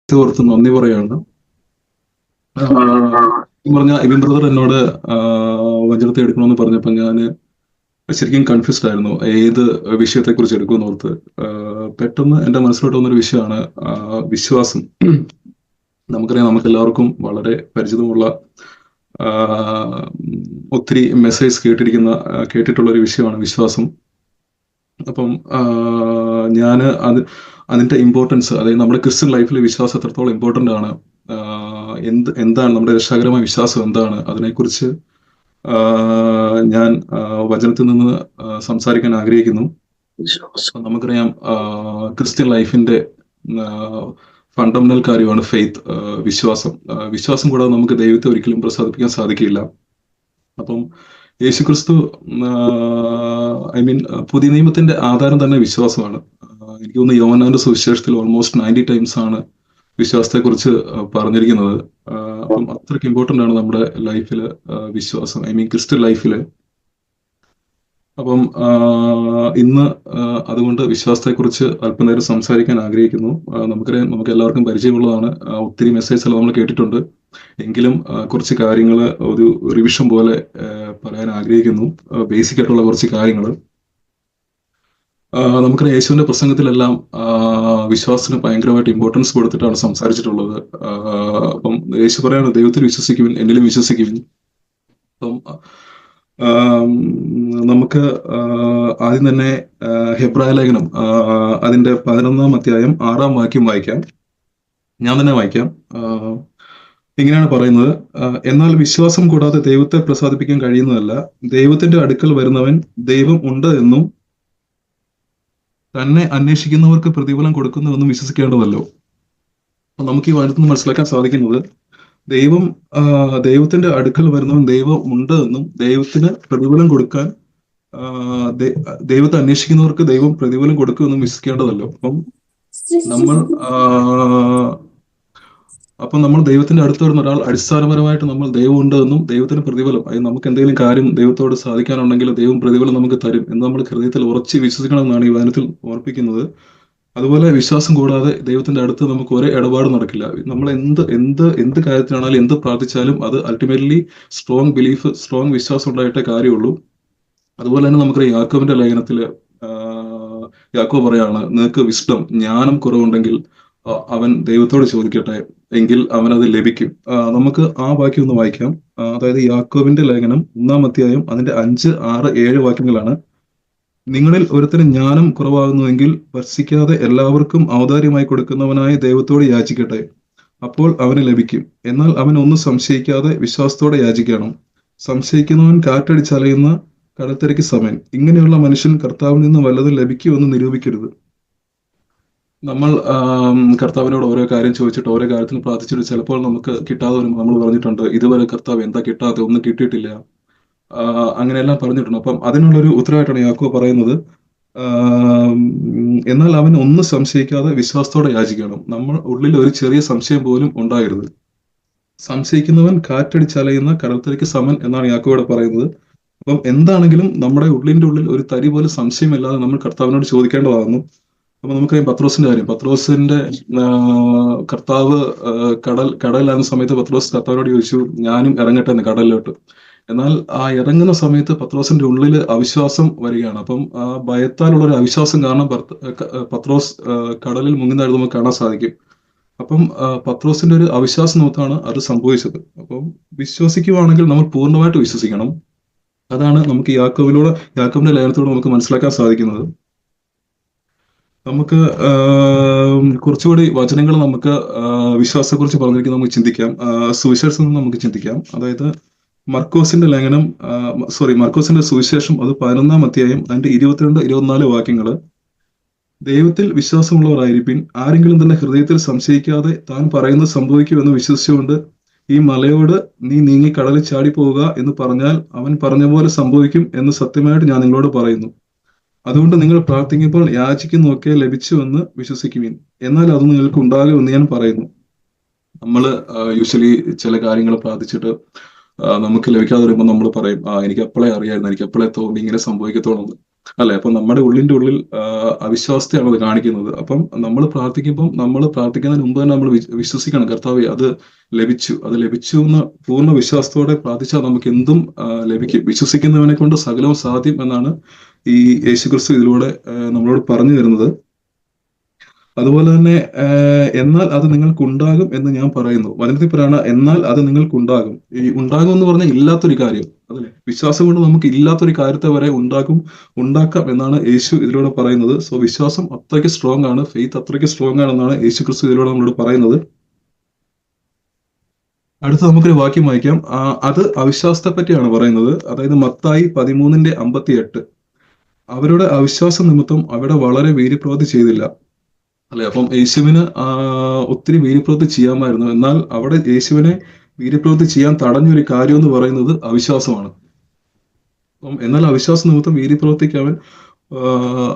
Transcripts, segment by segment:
ഓർത്ത് നന്ദി പറയാണ്. പറഞ്ഞ ഇബിൻ ബ്രദർ എന്നോട് വചനത്തെ എടുക്കണമെന്ന് പറഞ്ഞപ്പോൾ ഞാൻ ശരിക്കും കൺഫ്യൂസ്ഡ് ആയിരുന്നു, ഏത് വിഷയത്തെ കുറിച്ച് എടുക്കുമെന്ന് ഓർത്ത്. പെട്ടെന്ന് എന്റെ മനസ്സിലോട്ട് വന്നൊരു വിഷയമാണ് വിശ്വാസം. നമുക്കറിയാം, നമുക്ക് എല്ലാവർക്കും വളരെ പരിചിതമുള്ള, ഒത്തിരി മെസ്സേജ് കേട്ടിട്ടുള്ള ഒരു വിഷയമാണ് വിശ്വാസം. അപ്പം ഞാൻ അതിന്റെ ഇമ്പോർട്ടൻസ്, അതായത് നമ്മുടെ ക്രിസ്ത്യൻ ലൈഫിൽ വിശ്വാസം എത്രത്തോളം ഇമ്പോർട്ടന്റ് ആണ്, എന്താണ് നമ്മുടെ രക്ഷാകരമായ വിശ്വാസം, എന്താണ് അതിനെക്കുറിച്ച് ഞാൻ വചനത്തിൽ നിന്ന് സംസാരിക്കാൻ ആഗ്രഹിക്കുന്നു. നമുക്കറിയാം, ക്രിസ്ത്യൻ ലൈഫിന്റെ ഫണ്ടമെന്റൽ കാര്യമാണ് ഫെയ്ത്ത്, വിശ്വാസം. വിശ്വാസം കൂടാതെ നമുക്ക് ദൈവത്തെ ഒരിക്കലും പ്രസാദിപ്പിക്കാൻ സാധിക്കില്ല. അപ്പം യേശുക്രിസ്തു, പുതിയ നിയമത്തിന്റെ ആധാരം തന്നെ വിശ്വാസമാണ്. എനിക്ക് തോന്നുന്നു യോഹന്നാന്റെ സുവിശേഷത്തിൽ ഓൾമോസ്റ്റ് 90 ടൈംസ് ആണ് വിശ്വാസത്തെ കുറിച്ച് പറഞ്ഞിരിക്കുന്നത്. അപ്പം അത്രയ്ക്ക് ഇമ്പോർട്ടന്റ് ആണ് നമ്മുടെ ലൈഫിൽ വിശ്വാസം, ക്രിസ്ത്യൻ ലൈഫില്. അപ്പം ഇന്ന് അതുകൊണ്ട് വിശ്വാസത്തെ കുറിച്ച് അല്പനേരം സംസാരിക്കാൻ ആഗ്രഹിക്കുന്നു. നമുക്കറിയാം, നമുക്ക് എല്ലാവർക്കും പരിചയമുള്ളതാണ്, ഒത്തിരി മെസ്സേജ് നമ്മൾ കേട്ടിട്ടുണ്ട്. എങ്കിലും കുറച്ച് കാര്യങ്ങൾ ഒരു റിവിഷൻ പോലെ പറയാൻ ആഗ്രഹിക്കുന്നു, ബേസിക് ആയിട്ടുള്ള കുറച്ച് കാര്യങ്ങൾ. നമുക്കറിയാം, യേശുവിന്റെ പ്രസംഗത്തിലെല്ലാം വിശ്വാസത്തിന് ഭയങ്കരമായിട്ട് ഇമ്പോർട്ടൻസ് കൊടുത്തിട്ടാണ് സംസാരിച്ചിട്ടുള്ളത്. അപ്പം യേശു പറയാണ്, ദൈവത്തിൽ വിശ്വസിക്കുവിൻ, എന്നിലും വിശ്വസിക്കുവിൻ. അപ്പം നമുക്ക് ആദ്യം തന്നെ ഹെബ്രായ ലേഖനം അതിന്റെ 11-ാം അധ്യായം 6-ാം വാക്യം വായിക്കാം. ഞാൻ തന്നെ വായിക്കാം. ഇങ്ങനെയാണ് പറയുന്നത്: എന്നാൽ വിശ്വാസം കൂടാതെ ദൈവത്തെ പ്രസാദിപ്പിക്കാൻ കഴിയുന്നതല്ല. ദൈവത്തിന്റെ അടുക്കൽ വരുന്നവൻ ദൈവം ഉണ്ട് എന്നും തന്നെ അന്വേഷിക്കുന്നവർക്ക് പ്രതിഫലം കൊടുക്കുന്നുവെന്നും വിശ്വസിക്കേണ്ടതല്ലോ. നമുക്ക് ഈ വചനത്തിൽ നിന്ന് മനസ്സിലാക്കാൻ സാധിക്കുന്നത്, ദൈവത്തിന്റെ അടുക്കൽ വരുന്നവൻ ദൈവം ഉണ്ട് എന്നും ദൈവത്തിന് പ്രതിഫലം കൊടുക്കാൻ, ദൈവത്തെ അന്വേഷിക്കുന്നവർക്ക് ദൈവം പ്രതിഫലം കൊടുക്കുമെന്നും വിശ്വസിക്കേണ്ടതല്ലോ. അപ്പം നമ്മൾ ദൈവത്തിന്റെ അടുത്ത് വരുന്ന ഒരാൾ, അടിസ്ഥാനപരമായിട്ട് നമ്മൾ ദൈവം ഉണ്ട് എന്നും ദൈവത്തിന് പ്രതിഫലം, നമുക്ക് എന്തെങ്കിലും കാര്യം ദൈവത്തോട് സാധിക്കാനുണ്ടെങ്കിൽ ദൈവം പ്രതിഫലം നമുക്ക് തരും എന്ന് നമ്മൾ ഹൃദയത്തിൽ ഉറച്ച് വിശ്വസിക്കണമെന്നാണ് ഈ വചനത്തിൽ ഓർപ്പിക്കുന്നത്. അതുപോലെ വിശ്വാസം കൂടാതെ ദൈവത്തിന്റെ അടുത്ത് നമുക്ക് ഒരേ ഇടപാട് നടക്കില്ല. നമ്മൾ എന്ത് കാര്യത്തിനാണെങ്കിലും എന്ത് പ്രാർത്ഥിച്ചാലും അത് അൾട്ടിമേറ്റ്ലി സ്ട്രോങ് ബിലീഫ്, സ്ട്രോങ് വിശ്വാസം ഉണ്ടായിട്ടേ കാര്യമുള്ളൂ. അതുപോലെ തന്നെ നമുക്കറിയാം, യാക്കോബിന്റെ ലേഖനത്തില് യാക്കോബ് പറയാണ്, നിനക്ക് വിസ്ഡം, ജ്ഞാനം കുറവുണ്ടെങ്കിൽ അവൻ ദൈവത്തോട് ചോദിക്കട്ടെ, എങ്കിൽ അവനത് ലഭിക്കും. നമുക്ക് ആ വാക്യം ഒന്ന് വായിക്കാം. അതായത് യാക്കോബിന്റെ ലേഖനം 1-ാം അധ്യായം അതിന്റെ 5, 6, 7 വാക്യങ്ങളാണ്. നിങ്ങളിൽ ഒരുത്തന് ജ്ഞാനം കുറവാകുന്നുവെങ്കിൽ ഭർഷിക്കാതെ എല്ലാവർക്കും ഔദാര്യമായി കൊടുക്കുന്നവനായ ദൈവത്തോട് യാചിക്കട്ടെ, അപ്പോൾ അവന് ലഭിക്കും. എന്നാൽ അവൻ ഒന്നും സംശയിക്കാതെ വിശ്വാസത്തോടെ യാചിക്കണം. സംശയിക്കുന്നവൻ കാറ്റടിച്ചലയുന്ന കടൽത്തിരയ്ക്ക് സമൻ. ഇങ്ങനെയുള്ള മനുഷ്യൻ കർത്താവിൽ നിന്ന് വല്ലതും ലഭിക്കുമെന്ന് നിരൂപിക്കരുത്. നമ്മൾ കർത്താവിനോട് ഓരോ കാര്യം ചോദിച്ചിട്ട് ഓരോ കാര്യത്തിന് പ്രാർത്ഥിച്ചിട്ട് ചിലപ്പോൾ നമുക്ക് കിട്ടാതെ വരുമ്പോൾ നമ്മൾ പറഞ്ഞിട്ടുണ്ട്, ഇതുവരെ കർത്താവ് എന്താ കിട്ടാതെ, ഒന്നും കിട്ടിയിട്ടില്ല, അങ്ങനെയെല്ലാം പറഞ്ഞിട്ടുണ്ട്. അപ്പം അതിനുള്ളൊരു ഉത്തരവായിട്ടാണ് യാക്കോബ് പറയുന്നത്, എന്നാൽ അവൻ ഒന്നും സംശയിക്കാതെ വിശ്വാസത്തോടെ യാചിക്കണം. നമ്മൾ ഉള്ളിൽ ഒരു ചെറിയ സംശയം പോലും ഉണ്ടാകരുത്. സംശയിക്കുന്നവൻ കാറ്റടിച്ചലയുന്ന കടൽത്തിരയ്ക്ക് സമൻ എന്നാണ് യാക്കോബ് പറയുന്നത്. അപ്പം എന്താണെങ്കിലും നമ്മുടെ ഉള്ളിന്റെ ഉള്ളിൽ ഒരു തരി പോലും സംശയമില്ലാതെ നമ്മൾ കർത്താവിനോട് ചോദിക്കേണ്ടതാകുന്നു. അപ്പൊ നമുക്കറിയാം പത്രോസിന്റെ കാര്യം. പത്രോസിന്റെ കർത്താവ് കടലിലാകുന്ന സമയത്ത് പത്രോസ് കർത്താവിനോട് ചോദിച്ചു, ഞാനും ഇറങ്ങട്ടെ എന്ന് കടലിലോട്ട്. എന്നാൽ ആ ഇറങ്ങുന്ന സമയത്ത് പത്രോസിന്റെ ഉള്ളിൽ അവിശ്വാസം വരികയാണ്. അപ്പം ആ ഭയത്താലുള്ള ഒരു അവിശ്വാസം കാരണം പത്രോസ് കടലിൽ മുങ്ങുന്നതായിട്ട് നമുക്ക് കാണാൻ സാധിക്കും. അപ്പം പത്രോസിന്റെ ഒരു അവിശ്വാസം നോത്താണ് അത് സംഭവിച്ചത്. അപ്പം വിശ്വസിക്കുവാണെങ്കിൽ നമ്മൾ പൂർണ്ണമായിട്ട് വിശ്വസിക്കണം. അതാണ് നമുക്ക് യാക്കോബിന്റെ ലേഖനത്തോട് നമുക്ക് മനസ്സിലാക്കാൻ സാധിക്കുന്നത്. നമുക്ക് കുറച്ചുകൂടി വചനങ്ങൾ നമുക്ക് വിശ്വാസത്തെക്കുറിച്ച് പറഞ്ഞിരിക്കുന്നത് നമുക്ക് ചിന്തിക്കാം. സുവിശേഷം നമുക്ക് ചിന്തിക്കാം. അതായത് മർക്കോസിന്റെ സുവിശേഷം അത് 11-ാം അധ്യായം അതിന്റെ 22, 24 വാക്യങ്ങള്. ദൈവത്തിൽ വിശ്വാസമുള്ളവരായിരിപ്പിൻ, ആരെങ്കിലും തന്റെ ഹൃദയത്തിൽ സംശയിക്കാതെ താൻ പറയുന്നത് സംഭവിക്കുമെന്ന് വിശ്വസിച്ചുകൊണ്ട് ഈ മലയോട് നീ നീങ്ങി കടലിൽ ചാടി പോവുക എന്ന് പറഞ്ഞാൽ അവൻ പറഞ്ഞ പോലെ സംഭവിക്കും എന്ന് സത്യമായിട്ട് ഞാൻ നിങ്ങളോട് പറയുന്നു. അതുകൊണ്ട് നിങ്ങൾ പ്രാർത്ഥിക്കുമ്പോൾ യാചിക്കുന്നതൊക്കെ ലഭിച്ചുവെന്ന് വിശ്വസിക്കുവിൻ, എന്നാൽ അത് നിങ്ങൾക്ക് ഉണ്ടാകുമെന്ന് ഞാൻ പറയുന്നു. നമ്മൾ യൂഷ്വലി ചില കാര്യങ്ങൾ പ്രാർത്ഥിച്ചിട്ട് നമുക്ക് ലഭിക്കാതെ വരുമ്പോൾ നമ്മൾ പറയും, എനിക്ക് അപ്പോഴേ അറിയായിരുന്നു, എനിക്ക് അപ്പോഴേ തോന്നി ഇങ്ങനെ സംഭവിക്കത്തോളെന്ന്. അല്ലെ? അപ്പൊ നമ്മുടെ ഉള്ളിന്റെ ഉള്ളിൽ അവിശ്വാസത്തെയാണ് അത് കാണിക്കുന്നത്. അപ്പം നമ്മൾ പ്രാർത്ഥിക്കുന്നതിന് മുമ്പ് തന്നെ നമ്മൾ വിശ്വസിക്കണം, കർത്താവെ അത് ലഭിച്ചു, അത് ലഭിച്ചു എന്ന് പൂർണ്ണ വിശ്വാസത്തോടെ പ്രാർത്ഥിച്ചാൽ നമുക്ക് എന്തും ലഭിക്കും. വിശ്വസിക്കുന്നവനെ കൊണ്ട് സകലവും സാധ്യം എന്നാണ് ഈ യേശുക്രിസ്തു ഇതിലൂടെ നമ്മളോട് പറഞ്ഞു തരുന്നത്. അതുപോലെ തന്നെ എന്നാൽ അത് നിങ്ങൾക്കുണ്ടാകും എന്ന് ഞാൻ പറയുന്നു. വചനത്തിൽ പറയാണ്, എന്നാൽ അത് നിങ്ങൾക്കുണ്ടാകും. ഈ ഉണ്ടാകും എന്ന് പറഞ്ഞാൽ ഇല്ലാത്തൊരു കാര്യം, അതല്ലേ? വിശ്വാസം കൊണ്ട് നമുക്ക് ഇല്ലാത്തൊരു കാര്യത്തെ വരെ ഉണ്ടാക്കാം എന്നാണ് യേശു ഇതിലൂടെ പറയുന്നത്. സോ വിശ്വാസം അത്രയ്ക്ക് സ്ട്രോങ് ആണ്, ഫെയ്ത്ത് അത്രയ്ക്ക് സ്ട്രോങ് ആണെന്നാണ് യേശു ക്രിസ്തു ഇതിലൂടെ നമ്മളോട് പറയുന്നത്. അടുത്ത നമുക്കൊരു വാക്യം വായിക്കാം. അത് അവിശ്വാസത്തെ പറ്റിയാണ് പറയുന്നത്. അതായത് മത്തായി 13:58. അവരുടെ അവിശ്വാസം നിമിത്തം അവിടെ വളരെ വീര്യപ്രവൃത്തി ചെയ്തില്ല. അല്ലെ? അപ്പം യേശുവിന് ഒത്തിരി വീര്യപ്രവൃത്തി ചെയ്യാമായിരുന്നു. എന്നാൽ അവിടെ യേശുവിനെ വീര്യപ്രവൃത്തി ചെയ്യാൻ തടഞ്ഞൊരു കാര്യം എന്ന് പറയുന്നത് അവിശ്വാസമാണ്. എന്നാൽ അവിശ്വാസ നിമിത്തം വീര്യപ്രവൃത്തിക്ക്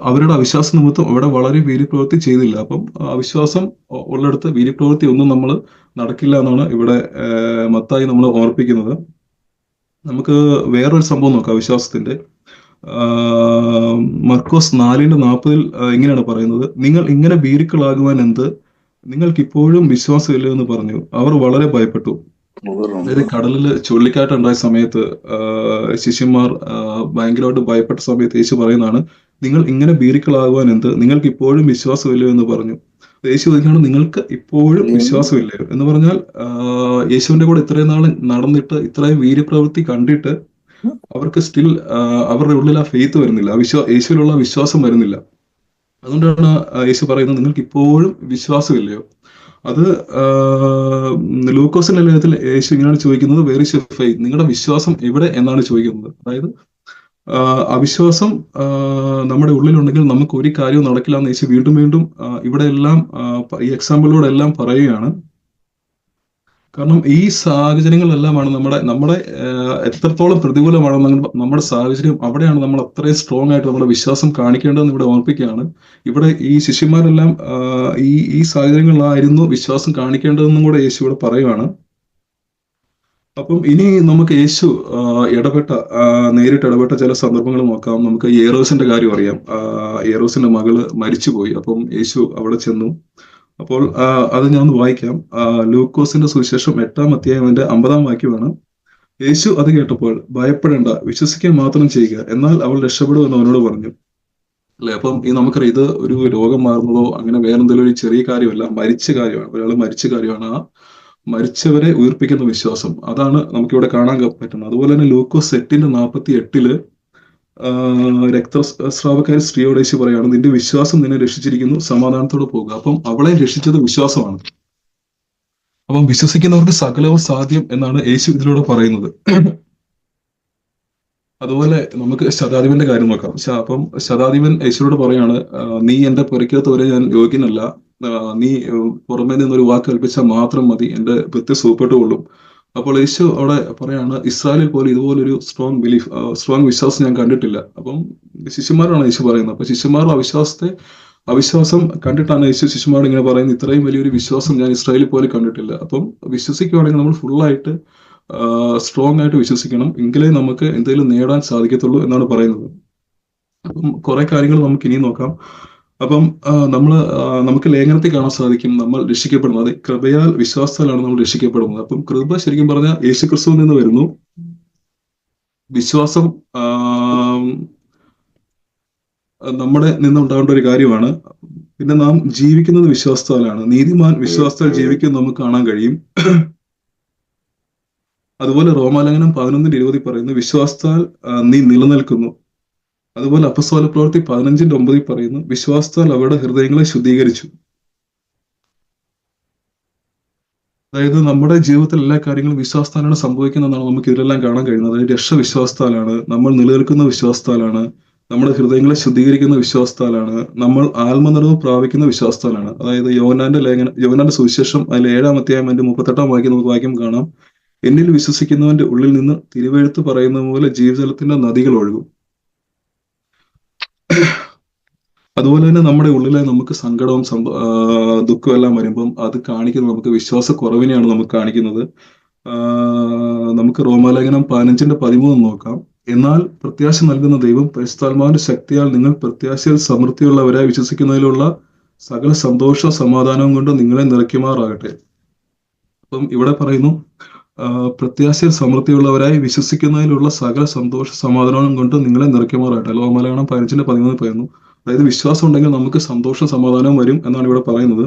അവരുടെ അവിശ്വാസ നിമിത്തം അവിടെ വളരെ വീര്യപ്രവൃത്തി ചെയ്തില്ല. അപ്പം അവിശ്വാസം ഉള്ളിടത്ത് വീര്യപ്രവൃത്തി ഒന്നും നമ്മൾ നടക്കില്ല എന്നാണ് ഇവിടെ മത്തായി നമ്മൾ ഓർപ്പിക്കുന്നത്. നമുക്ക് വേറൊരു സംഭവം നോക്കാം അവിശ്വാസത്തിന്റെ. മർക്കോസ് 4:40 ഇങ്ങനെയാണ് പറയുന്നത്, നിങ്ങൾ ഇങ്ങനെ ഭീരുക്കളാകുവാൻ എന്ത്, നിങ്ങൾക്ക് ഇപ്പോഴും വിശ്വാസമില്ല എന്ന് പറഞ്ഞു. അവർ വളരെ ഭയപ്പെട്ടു. അതായത് കടലിൽ ചുഴലിക്കാറ്റുണ്ടായ സമയത്ത് ശിഷ്യന്മാർ ഭയങ്കരമായിട്ട് ഭയപ്പെട്ട സമയത്ത് യേശു പറയുന്നതാണ്, നിങ്ങൾ ഇങ്ങനെ ഭീരുക്കളാകുവാൻ എന്ത്, നിങ്ങൾക്ക് ഇപ്പോഴും വിശ്വാസമില്ലയോ എന്ന് പറഞ്ഞു. യേശു ചോദിക്കുകയാണ്, നിങ്ങൾക്ക് ഇപ്പോഴും വിശ്വാസമില്ലയോ എന്ന് പറഞ്ഞാൽ യേശുവിന്റെ കൂടെ ഇത്രയും നാൾ നടന്നിട്ട് ഇത്രയും വീര്യപ്രവൃത്തി കണ്ടിട്ട് അവർക്ക് സ്റ്റിൽ അവരുടെ ഉള്ളിൽ ആ ഫെയ്ത്ത് വരുന്നില്ല, യേശുവിലുള്ള വിശ്വാസം വരുന്നില്ല. അതുകൊണ്ടാണ് യേശു പറയുന്നത്, നിങ്ങൾക്ക് ഇപ്പോഴും വിശ്വാസമില്ലയോ. അത് ലൂക്കോസിന്റെ ലേഖനത്തിൽ യേശു ഇങ്ങനെയാണ് ചോദിക്കുന്നത്, വേർ ഈസ് യുവർ ഫെയ്ത്ത്, നിങ്ങളുടെ വിശ്വാസം എവിടെ എന്നാണ് ചോദിക്കുന്നത്. അതായത് അവിശ്വാസം നമ്മുടെ ഉള്ളിലുണ്ടെങ്കിൽ നമുക്ക് ഒരു കാര്യവും നടക്കില്ല എന്ന് യേശു വീണ്ടും വീണ്ടും ഇവിടെ എല്ലാം ഈ എക്സാമ്പിളിലൂടെ എല്ലാം പറയുകയാണ്. കാരണം ഈ സാഹചര്യങ്ങളെല്ലാമാണ് നമ്മുടെ എത്രത്തോളം പ്രതികൂലമാണ് നമ്മുടെ സാഹചര്യം, അവിടെയാണ് നമ്മൾ അത്രയും സ്ട്രോങ് ആയിട്ട് നമ്മുടെ വിശ്വാസം കാണിക്കേണ്ടതെന്ന് ഇവിടെ ഓർപ്പിക്കുകയാണ്. ഇവിടെ ഈ ശിഷ്യന്മാരെല്ലാം ഈ സാഹചര്യങ്ങളിലായിരുന്നു വിശ്വാസം കാണിക്കേണ്ടതെന്നും കൂടെ യേശു ഇവിടെ പറയുവാണ്. അപ്പം ഇനി നമുക്ക് യേശു നേരിട്ട് ഇടപെട്ട ചില സന്ദർഭങ്ങൾ നോക്കാം. നമുക്ക് യേറോസിന്റെ കാര്യം അറിയാം. യേറോസിന്റെ മകള് മരിച്ചുപോയി. അപ്പം യേശു അവിടെ ചെന്നു. അപ്പോൾ അത് ഞാൻ ഒന്ന് വായിക്കാം. ലൂക്കോസിന്റെ സുവിശേഷം 8-ാം അധ്യായം 50-ാം വാക്യമാണ്. യേശു അത് കേട്ടപ്പോൾ, ഭയപ്പെടേണ്ട, വിശ്വസിക്കാൻ മാത്രം ചെയ്യുക, എന്നാൽ അവൾ രക്ഷപ്പെടുമെന്ന് അവനോട് പറഞ്ഞു. അല്ലെ? അപ്പം നമുക്കറിയാം, ഇത് ഒരു രോഗം മാറുന്നതോ അങ്ങനെ വേറെന്തെങ്കിലും ഒരു ചെറിയ കാര്യമല്ല, മരിച്ച കാര്യമാണ്. ഒരാൾ മരിച്ച കാര്യമാണ്. ആ മരിച്ചവരെ ഉയർപ്പിക്കുന്ന വിശ്വാസം, അതാണ് നമുക്കിവിടെ കാണാൻ പറ്റുന്നത്. അതുപോലെ തന്നെ ലൂക്കോസ് 8:48 രക്തസ്രാവക്കാരി സ്ത്രീയോട് യേശു പറയാണ്, നിന്റെ വിശ്വാസം നിന്നെ രക്ഷിച്ചിരിക്കുന്നു, സമാധാനത്തോടെ പോകുക. അപ്പം അവളെ രക്ഷിച്ചത് വിശ്വാസമാണ്. അപ്പം വിശ്വസിക്കുന്നവർക്ക് സകലവും സാധ്യം എന്നാണ് യേശു ഇതിലൂടെ പറയുന്നത്. അതുപോലെ നമുക്ക് ശതാധിപന്റെ കാര്യം നോക്കാം. അപ്പം ശതാധിപൻ യേശുവോട് പറയാണ്, നീ എന്റെ പുരയ്ക്കകത്ത് വരെ ഞാൻ യോഗ്യനല്ല, നീ പുറമേ നിന്നൊരു വാക്ക് കൽപ്പിച്ചാൽ മാത്രം മതി, എന്റെ വൃത്തി സുഖപ്പെട്ടുകൊള്ളും. അപ്പോൾ യേശു അവിടെ പറയാണ്, ഇസ്രായേലിൽ പോലും ഇതുപോലൊരു സ്ട്രോങ് വിശ്വാസം ഞാൻ കണ്ടിട്ടില്ല. അപ്പം ശിഷ്യന്മാരാണ് യേശു പറയുന്നത്. അപ്പൊ ശിഷ്യന്മാരുടെ അവിശ്വാസം കണ്ടിട്ടാണ് യേശു ശിഷ്യന്മാരോട് ഇങ്ങനെ പറയുന്നത്, ഇത്രയും വലിയൊരു വിശ്വാസം ഞാൻ ഇസ്രായേലിൽ പോലും കണ്ടിട്ടില്ല. അപ്പം വിശ്വസിക്കുകയാണെങ്കിൽ നമ്മൾ ഫുള്ളായിട്ട് സ്ട്രോങ് ആയിട്ട് വിശ്വസിക്കണം, എങ്കിലേ നമുക്ക് എന്തെങ്കിലും നേടാൻ സാധിക്കത്തുള്ളൂ എന്നാണ് പറയുന്നത്. അപ്പം കുറെ കാര്യങ്ങൾ നമുക്ക് ഇനിയും നോക്കാം. അപ്പം നമുക്ക് ലേഖനത്തിൽ കാണാൻ സാധിക്കും, നമ്മൾ രക്ഷിക്കപ്പെടുന്നത് കൃപയാൽ വിശ്വാസത്താലാണ് നമ്മൾ രക്ഷിക്കപ്പെടുന്നത്. അപ്പം കൃപ ശരിക്കും പറഞ്ഞാൽ യേശുക്രിസ്തുവിൽ നിന്ന് വരുന്നു. വിശ്വാസം നമ്മുടെ നിന്നുണ്ടാകേണ്ട ഒരു കാര്യമാണ്. പിന്നെ നാം ജീവിക്കുന്നത് വിശ്വാസത്താലാണ്. നീതിമാൻ വിശ്വാസത്താൽ ജീവിക്കുന്നത് നമുക്ക് കാണാൻ കഴിയും. അതുപോലെ റോമാലേഖനം 11:20 പറയുന്നു, വിശ്വാസത്താൽ നീ നിലനിൽക്കുന്നു. അതുപോലെ അപ്പസ്തോല പ്രവൃത്തി 15:9 പറയുന്നു, വിശ്വാസത്താൽ അവരുടെ ഹൃദയങ്ങളെ ശുദ്ധീകരിച്ചു. അതായത് നമ്മുടെ ജീവിതത്തിൽ എല്ലാ കാര്യങ്ങളും വിശ്വാസത്താലാണ് സംഭവിക്കുന്നതെന്നാണ് നമുക്ക് ഇതിലെല്ലാം കാണാൻ കഴിയുന്നത്. അതായത് രക്ഷ വിശ്വാസത്താലാണ്, നമ്മൾ നിലനിൽക്കുന്ന വിശ്വാസത്താലാണ്, നമ്മുടെ ഹൃദയങ്ങളെ ശുദ്ധീകരിക്കുന്ന വിശ്വാസത്താലാണ്, നമ്മൾ ആത്മനിറവ് പ്രാപിക്കുന്ന വിശ്വാസത്താലാണ്. അതായത് യോഹന്നാന്റെ സുവിശേഷം അതിൽ 7-ാം അധ്യായം 38-ാം വാക്യം നമുക്ക് വാക്യം കാണാം, എന്നിൽ വിശ്വസിക്കുന്നവന്റെ ഉള്ളിൽ നിന്ന് തിരുവെഴുത്ത് പറയുന്ന പോലെ ജീവജലത്തിന്റെ നദികൾ ഒഴുകും. അതുപോലെ തന്നെ നമ്മുടെ ഉള്ളിലെ നമുക്ക് സങ്കടവും ദുഃഖവും എല്ലാം വരുമ്പം അത് കാണിക്കുന്നത് നമുക്ക് വിശ്വാസക്കുറവിനെയാണ് നമുക്ക് കാണിക്കുന്നത്. നമുക്ക് റോമാലേഖനം 15:13 നോക്കാം. എന്നാൽ പ്രത്യാശ നൽകുന്ന ദൈവം പരിശുദ്ധാത്മാവിന്റെ ശക്തിയാൽ നിങ്ങൾ പ്രത്യാശയിൽ സമൃദ്ധിയുള്ളവരായി വിശ്വസിക്കുന്നതിലുള്ള സകല സന്തോഷ സമാധാനവും കൊണ്ട് നിങ്ങളെ നിറയ്ക്കുമാറാകട്ടെ. അപ്പം ഇവിടെ പറയുന്നു, പ്രത്യാശയിൽ സമൃദ്ധിയുള്ളവരായി വിശ്വസിക്കുന്നതിലുള്ള സകല സന്തോഷ സമാധാനവും കൊണ്ട് നിങ്ങളെ നിറയ്ക്കുമാറാകട്ടെ. ലോകമലയാളം 15:13 പറയുന്നു. അതായത് വിശ്വാസം ഉണ്ടെങ്കിൽ നമുക്ക് സന്തോഷ സമാധാനവും വരും എന്നാണ് ഇവിടെ പറയുന്നത്.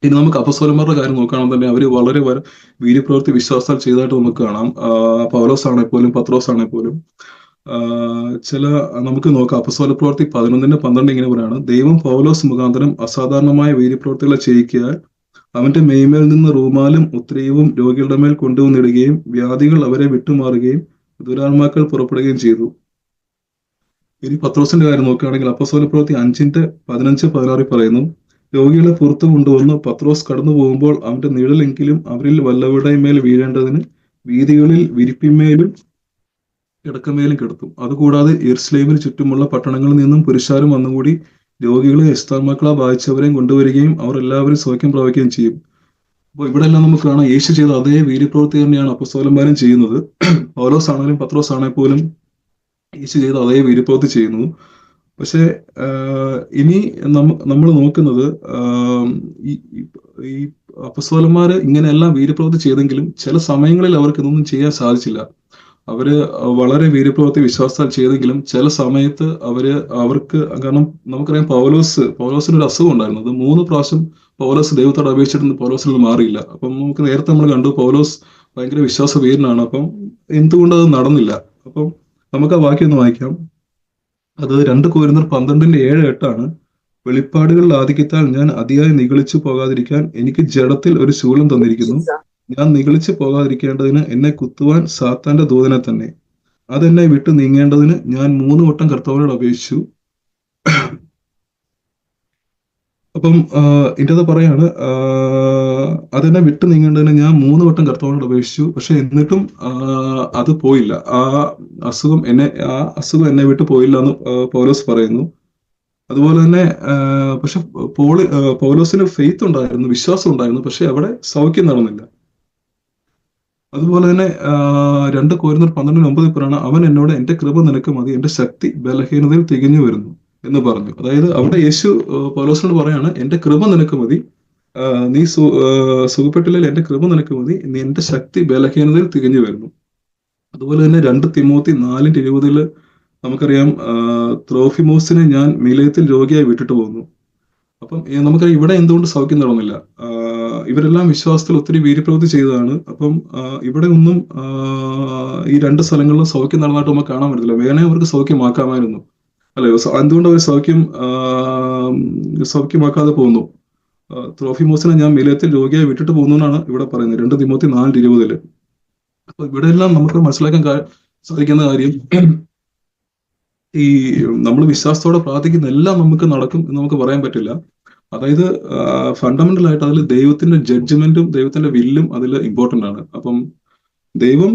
ഇനി നമുക്ക് അപ്പസ്തോലന്മാരുടെ കാര്യം നോക്കുകയാണെങ്കിൽ തന്നെ അവർ വളരെ വീര്യപ്രവൃത്തി വിശ്വാസത്താൽ ചെയ്തതായിട്ട് നമുക്ക് കാണാം. പൗലോസ് ആണെങ്കിൽ പോലും പത്രോസ് ആണെങ്കിൽ പോലും നമുക്ക് നോക്കാം. അപ്പസ്തോല പ്രവൃത്തി 11:12 ഇങ്ങനെ പറയാണ്, ദൈവം പൗലോസ് മുഖാന്തരം അസാധാരണമായ വീര്യപ്രവൃത്തികളെ ചെയ്യിക്കാൻ അവന്റെ മെയ്മേൽ നിന്ന് റൂമാലും ഉത്രയവും രോഗികളുടെ മേൽ കൊണ്ടുവന്നിടുകയും വ്യാധികൾ അവരെ വിട്ടുമാറുകയും ദുരാത്മാക്കൾ പുറപ്പെടുകയും ചെയ്തു. ഇനി പത്രോസിന്റെ കാര്യം നോക്കുകയാണെങ്കിൽ അപ്പസ്തോല പ്രവൃത്തി 5:15-16 പറയുന്നു, രോഗികളെ പുറത്തു കൊണ്ടുവന്ന് പത്രോസ് കടന്നു പോകുമ്പോൾ അവന്റെ നിഴലെങ്കിലും അവരിൽ വല്ലവരുടെയും മേൽ വീഴേണ്ടതിന് വീതികളിൽ വിരിപ്പിന്മേലും കിടക്കമേലും കിടത്തും. അതുകൂടാതെ യെരുശലേമിന് ചുറ്റുമുള്ള പട്ടണങ്ങളിൽ നിന്നും പുരുഷാരും വന്നുകൂടി രോഗികളെ എസ്താത്മാക്കളെ ബാധിച്ചവരെയും കൊണ്ടുവരികയും അവർ എല്ലാവരും സൗഖ്യം പ്രാപിക്കുകയും ചെയ്യും. അപ്പോൾ ഇവിടെ എല്ലാം നമുക്ക് കാണാം, യേശു ചെയ്ത അതേ വീര്യപ്രവൃത്തി തന്നെയാണ് അപ്പസ്തോലന്മാരും ചെയ്യുന്നത്. പൗലോസ് ആണെങ്കിലും പത്രോസ് ആണെങ്കിൽ പോലും യേശു ചെയ്ത അതേ വീര്യപ്രവൃത്തി ചെയ്യുന്നു. പക്ഷെ ഇനി നമ്മൾ നോക്കുന്നത്, ഈ അപ്പസ്തോലന്മാര് ഇങ്ങനെയെല്ലാം വീര്യപ്രവൃത്തി ചെയ്തെങ്കിലും ചില സമയങ്ങളിൽ അവർക്ക് ഇതൊന്നും ചെയ്യാൻ സാധിച്ചില്ല. അവര് വളരെ വീര്യപ്രവൃത്തി വിശ്വാസത്താൽ ചെയ്തെങ്കിലും ചില സമയത്ത് അവർക്ക് കാരണം നമുക്കറിയാം, പൗലോസിന് ഒരു അസുഖം ഉണ്ടായിരുന്നു. അത് 3 പ്രാവശ്യം പൗലോസ് ദൈവത്തോട് അപേക്ഷിച്ചിട്ട് പൗലോസിൽ നിന്ന് മാറിയില്ല. അപ്പം നമുക്ക് നേരത്തെ നമ്മൾ കണ്ടു പൗലോസ് ഭയങ്കര വിശ്വാസ വീരനാണ്. അപ്പം എന്തുകൊണ്ട് അത് നടന്നില്ല? അപ്പം നമുക്ക് ആ വാക്യം ഒന്ന് വായിക്കാം. അത് 2 കൊരിന്ത്യർ 12:7-8 വെളിപ്പാടുകളിൽ ആധിക്യത്താൽ ഞാൻ അതിയായി നിഗളിച്ചു പോകാതിരിക്കാൻ എനിക്ക് ജഡത്തിൽ ഒരു ശൂലം തന്നിരിക്കുന്നു. ഞാൻ നിഗളിച്ചു പോകാതിരിക്കേണ്ടതിന് എന്നെ കുത്തുവാൻ സാത്താന്റെ ദൂതനെ തന്നെ. അതെന്നെ വിട്ട് നീങ്ങേണ്ടതിന് ഞാൻ 3 വട്ടം കർത്താവിനോട് അപേക്ഷിച്ചു. അപ്പം ഇതിൻ്റെ പറയാണ്, അതെന്നെ വിട്ട് നീങ്ങേണ്ടതിന് ഞാൻ 3 വട്ടം കർത്താവിനോട് അപേക്ഷിച്ചു, പക്ഷെ എന്നിട്ടും അത് പോയില്ല. ആ അസുഖം എന്നെ വിട്ട് പോയില്ല എന്ന് പൗലോസ് പറയുന്നു. അതുപോലെ തന്നെ പക്ഷെ പൗലോസിന് ഫെയ്ത്ത് ഉണ്ടായിരുന്നു, വിശ്വാസം ഉണ്ടായിരുന്നു, പക്ഷെ അവിടെ സൗഖ്യം നടന്നില്ല. അതുപോലെ തന്നെ 2 കൊരിന്ത്യർ 12:9 പറയണം, അവൻ എന്നോട് എന്റെ കൃപ നിനക്ക് മതി, എന്റെ ശക്തി ബലഹീനതയിൽ തികഞ്ഞു വരുന്നു എന്ന് പറഞ്ഞു. അതായത് അവിടെ യേശു പൗലോസിനോട് പറയാണ്, എന്റെ കൃപ നിനക്ക് മതി, നീ സുഖപ്പെട്ടില്ലെങ്കിൽ എന്റെ കൃപ നിനക്ക് മതി, നീ എന്റെ ശക്തി ബലഹീനതയിൽ തികഞ്ഞു വരുന്നു. അതുപോലെ തന്നെ 2 തിമോത്തി 4:20 നമുക്കറിയാം, ത്രോഫിമോസിനെ ഞാൻ മിലേത്തിൽ രോഗിയായി വിട്ടിട്ട് പോകുന്നു. അപ്പം നമുക്കറിയാം ഇവിടെ എന്തുകൊണ്ട് സൗഖ്യം നടന്നില്ല. ഇവരെല്ലാം വിശ്വാസത്തിൽ ഒത്തിരി വീര്യപ്രവൃത്തി ചെയ്തതാണ്. അപ്പം ഇവിടെ ഒന്നും ഈ 2 സ്ഥലങ്ങളിലും സൗഖ്യം നടന്നായിട്ട് നമുക്ക് കാണാൻ പറ്റില്ല. വേണേ അവർക്ക് സൗഖ്യമാക്കാമായിരുന്നു, അല്ലെ? എന്തുകൊണ്ട് അവർ സൗഖ്യമാക്കാതെ പോകുന്നു? ത്രോഫിമോസിനെ ഞാൻ മിലേത്തിൽ രോഗിയായി വിട്ടിട്ട് പോകുന്നു എന്നാണ് ഇവിടെ പറയുന്നത്, 2 തിമോത്തി 4:20. അപ്പൊ ഇവിടെ എല്ലാം നമുക്ക് മനസ്സിലാക്കാൻ സാധിക്കുന്ന കാര്യം, ഈ നമ്മൾ വിശ്വാസത്തോടെ പ്രാർത്ഥിക്കുന്ന എല്ലാം നമുക്ക് നടക്കും എന്ന് നമുക്ക് പറയാൻ പറ്റില്ല. അതായത് ഫണ്ടമെന്റൽ ആയിട്ട് അതിൽ ദൈവത്തിന്റെ ജഡ്ജ്മെന്റും ദൈവത്തിന്റെ വില്ലും അതിൽ ഇമ്പോർട്ടന്റ് ആണ്. അപ്പം ദൈവം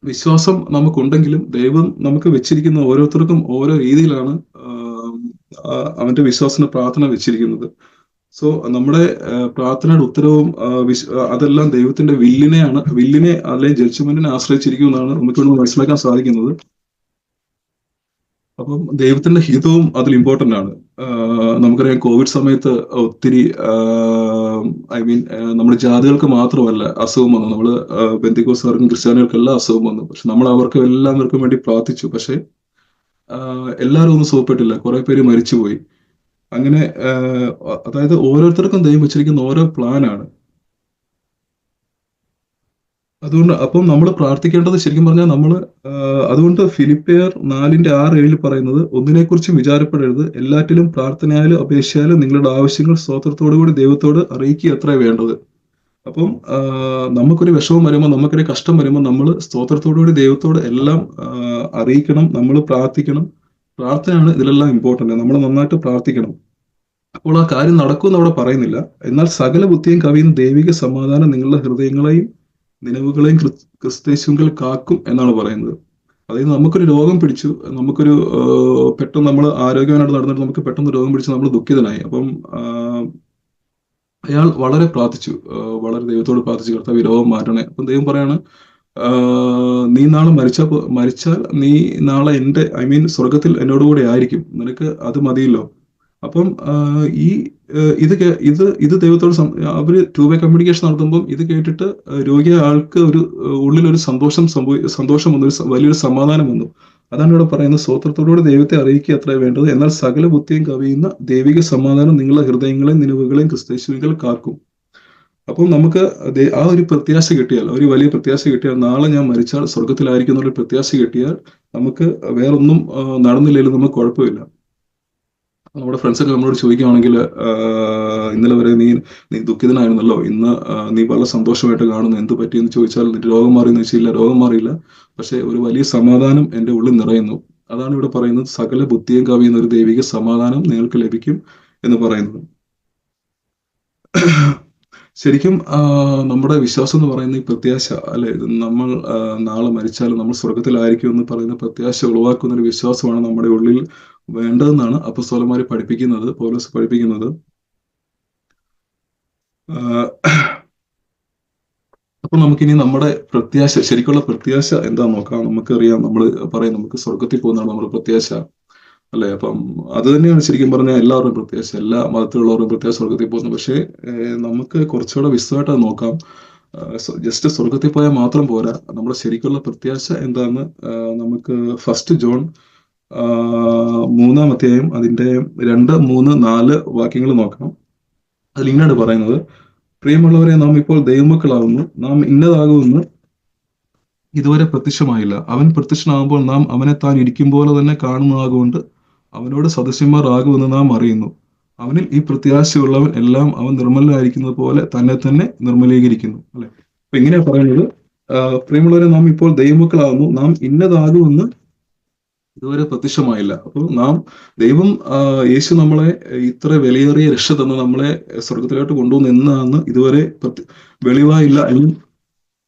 വിശ്വാസം നമുക്കുണ്ടെങ്കിലും ദൈവം നമുക്ക് വെച്ചിരിക്കുന്ന ഓരോരുത്തർക്കും ഓരോ രീതിയിലാണ് അവന്റെ വിശ്വാസത്തിന്റെ പ്രാർത്ഥന വെച്ചിരിക്കുന്നത്. സോ നമ്മുടെ പ്രാർത്ഥനയുടെ ഉത്തരവും അതെല്ലാം ദൈവത്തിന്റെ വില്ലിനെ അല്ലെങ്കിൽ ജഡ്ജ്മെന്റിനെ ആശ്രയിച്ചിരിക്കും എന്നാണ് നമുക്ക് മനസ്സിലാക്കാൻ സാധിക്കുന്നത്. അപ്പം ദൈവത്തിന്റെ ഹിതവും അതിൽ ഇമ്പോർട്ടന്റ് ആണ്. നമുക്കറിയാം കോവിഡ് സമയത്ത് ഒത്തിരി നമ്മുടെ ജാതികൾക്ക് മാത്രമല്ല അസുഖം വന്നു, നമ്മള് ബെന്തിക്കോസുകാർക്കും ക്രിസ്ത്യാനികൾക്കും എല്ലാം അസുഖം വന്നു. പക്ഷെ നമ്മൾ എല്ലാവർക്കും വേണ്ടി പ്രാർത്ഥിച്ചു. പക്ഷെ എല്ലാവരും ഒന്നും സുഖപ്പെട്ടില്ല, കുറെ പേര് മരിച്ചുപോയി. അങ്ങനെ അതായത് ഓരോരുത്തർക്കും ദൈവം വെച്ചിരിക്കുന്ന ഓരോ പ്ലാനാണ്. അതുകൊണ്ട് അപ്പം നമ്മൾ പ്രാർത്ഥിക്കേണ്ടത് ശരിക്കും പറഞ്ഞാൽ അതുകൊണ്ട് ഫിലിപ്പിയർ 4:6-7 പറയുന്നത്, ഒന്നിനെക്കുറിച്ചും വിചാരപ്പെടരുത്, എല്ലാറ്റിലും പ്രാർത്ഥനയാലും അപേക്ഷയാലും നിങ്ങളുടെ ആവശ്യങ്ങൾ സ്തോത്രത്തോടു കൂടി ദൈവത്തോട് അറിയിക്കുക അത്രേ വേണ്ടത്. അപ്പം നമുക്കൊരു വിഷമം വരുമ്പോൾ, നമുക്കൊരു കഷ്ടം വരുമ്പോൾ നമ്മൾ സ്തോത്രത്തോടു കൂടി ദൈവത്തോട് എല്ലാം അറിയിക്കണം, നമ്മൾ പ്രാർത്ഥിക്കണം. പ്രാർത്ഥനയാണ് ഇതിലെല്ലാം ഇമ്പോർട്ടന്റ്. നമ്മൾ നന്നായിട്ട് പ്രാർത്ഥിക്കണം. അപ്പോൾ ആ കാര്യം നടക്കുമെന്ന് അവിടെ പറയുന്നില്ല. എന്നാൽ സകല ബുദ്ധിയും കവിയുന്ന ദൈവിക സമാധാനം നിങ്ങളുടെ ഹൃദയങ്ങളെയും നിലവുകളെയും ക്രിസ്തേശുവിൽ കാക്കും എന്നാണ് പറയുന്നത്. അതായത് നമുക്കൊരു രോഗം പിടിച്ചു, പെട്ടെന്ന് നമ്മൾ ആരോഗ്യവാനായിട്ട് നടന്നിട്ട് നമുക്ക് പെട്ടെന്ന് രോഗം പിടിച്ച് നമ്മൾ ദുഃഖിതനായി. അപ്പം അയാൾ വളരെ പ്രാർത്ഥിച്ചു, വളരെ ദൈവത്തോട് പ്രാർത്ഥിച്ചു, കർത്താവ് രോഗം മാറ്റണേ. അപ്പം ദൈവം പറയാണ്, നീ നാളെ മരിച്ചാൽ നീ നാളെ സ്വർഗത്തിൽ എന്നോടുകൂടെ ആയിരിക്കും, നിനക്ക് അത് മതിയല്ലോ. അപ്പം ഈ ഇത് ദൈവത്തോട് അവര് ടു വേ കമ്മ്യൂണിക്കേഷൻ നടത്തുമ്പം ഇത് കേട്ടിട്ട് രോഗിയായ ആൾക്ക് ഉള്ളിലൊരു സന്തോഷം വന്നു, വലിയൊരു സമാധാനം വന്നു. അതാണ് ഇവിടെ പറയുന്നത്, സ്തോത്രത്തോടുകൂടി ദൈവത്തെ അറിയിക്കുക അത്രേ വേണ്ടത്, എന്നാൽ സകല ബുദ്ധിയും കവിയുന്ന ദൈവിക സമാധാനം നിങ്ങളുടെ ഹൃദയങ്ങളെയും നിലവുകളെയും ക്രിസ്തയേശുവിൽ കാക്കും. അപ്പം നമുക്ക് ആ ഒരു പ്രത്യാശ കിട്ടിയാൽ, ഒരു വലിയ പ്രത്യാശ കിട്ടിയാൽ, നാളെ ഞാൻ മരിച്ചാൽ സ്വർഗത്തിലായിരിക്കും എന്നുള്ള പ്രത്യാശ കിട്ടിയാൽ നമുക്ക് വേറൊന്നും നടന്നില്ലെങ്കിലും നമുക്ക് കുഴപ്പമില്ല. നമ്മുടെ ഫ്രണ്ട്സൊക്കെ നമ്മളോട് ചോദിക്കുകയാണെങ്കിൽ, ഇന്നലെ വരെ നീ ദുഃഖിതനായിരുന്നല്ലോ, ഇന്ന് നീ വളരെ സന്തോഷമായിട്ട് കാണുന്നു, എന്ത് പറ്റിയെന്ന് ചോദിച്ചാൽ നിന്റെ രോഗം മാറിയെന്ന് വെച്ചില്ല, രോഗം മാറിയില്ല, പക്ഷെ ഒരു വലിയ സമാധാനം എൻ്റെ ഉള്ളിൽ നിറയുന്നു. അതാണ് ഇവിടെ പറയുന്നത്, സകല ബുദ്ധിയും കവിയുന്ന ഒരു ദൈവിക സമാധാനം നിങ്ങൾക്ക് ലഭിക്കും എന്ന് പറയുന്നത്. ശരിക്കും നമ്മുടെ വിശ്വാസം എന്ന് പറയുന്ന ഈ പ്രത്യാശ, അല്ലെ, നമ്മൾ നാളെ മരിച്ചാലും നമ്മൾ സ്വർഗത്തിലായിരിക്കും എന്ന് പറയുന്ന പ്രത്യാശ ഉളവാക്കുന്ന ഒരു വിശ്വാസമാണ് നമ്മുടെ ഉള്ളിൽ വേണ്ടതെന്നാണ് അപ്പോസ്തലന്മാർ പഠിപ്പിക്കുന്നത്, പൗലോസ് പഠിപ്പിക്കുന്നത്. അപ്പൊ നമുക്കിനി നമ്മുടെ പ്രത്യാശ, ശരിക്കുള്ള പ്രത്യാശ എന്താന്ന് നോക്കാം. നമുക്കറിയാം, നമ്മൾ പറയും നമുക്ക് സ്വർഗത്തിൽ പോകുന്നതാണ് നമ്മുടെ പ്രത്യാശ, അല്ലെ. അപ്പം അത് തന്നെയാണ് ശരിക്കും പറഞ്ഞാൽ എല്ലാവരുടെയും പ്രത്യാശ, എല്ലാ മതത്തിലുള്ളവരുടെയും പ്രത്യാശ സ്വർഗത്തിൽ പോകുന്നു. പക്ഷേ നമുക്ക് കുറച്ചുകൂടെ വിശദമായിട്ട് അത് നോക്കാം. ജസ്റ്റ് സ്വർഗത്തിൽ പോയാൽ മാത്രം പോരാ, നമ്മുടെ ശരിക്കുള്ള പ്രത്യാശ എന്താന്ന് നമുക്ക് 1 ജോൺ 3-ാം അധ്യായം അതിന്റെ 2, 3, 4 വാക്യങ്ങൾ നോക്കാം. അതിലിങ്ങനെയാണ് പറയുന്നത്, പ്രിയമുള്ളവരെ, നാം ഇപ്പോൾ ദൈവമക്കളാകുന്നു, നാം ഇന്നതാകുമെന്ന് ഇതുവരെ പ്രത്യക്ഷമായില്ല. അവൻ പ്രത്യക്ഷനാകുമ്പോൾ നാം അവനെ താൻ ഇരിക്കും പോലെ തന്നെ കാണുന്നതാകൊണ്ട് അവനോട് സദസ്യന്മാർ ആകുമെന്ന് നാം അറിയുന്നു. അവനിൽ ഈ പ്രത്യാശയുള്ളവൻ എല്ലാം അവൻ നിർമ്മലനായിരിക്കുന്നത് പോലെ തന്നെ തന്നെ നിർമ്മലീകരിക്കുന്നു, അല്ലെ. അപ്പൊ ഇങ്ങനെയാ പറയുന്നത്, പ്രിയമുള്ളവരെ, നാം ഇപ്പോൾ ദൈവമക്കളാകുന്നു, നാം ഇന്നതാകുമെന്ന് ഇതുവരെ പ്രത്യക്ഷമായില്ല. അപ്പോൾ ദൈവം യേശു നമ്മളെ ഇത്ര വിലയേറിയ രക്ഷ തന്ന് നമ്മളെ സ്വർഗത്തിലോട്ട് കൊണ്ടുവന്ന് എന്നാന്ന് ഇതുവരെ വെളിവായില്ല,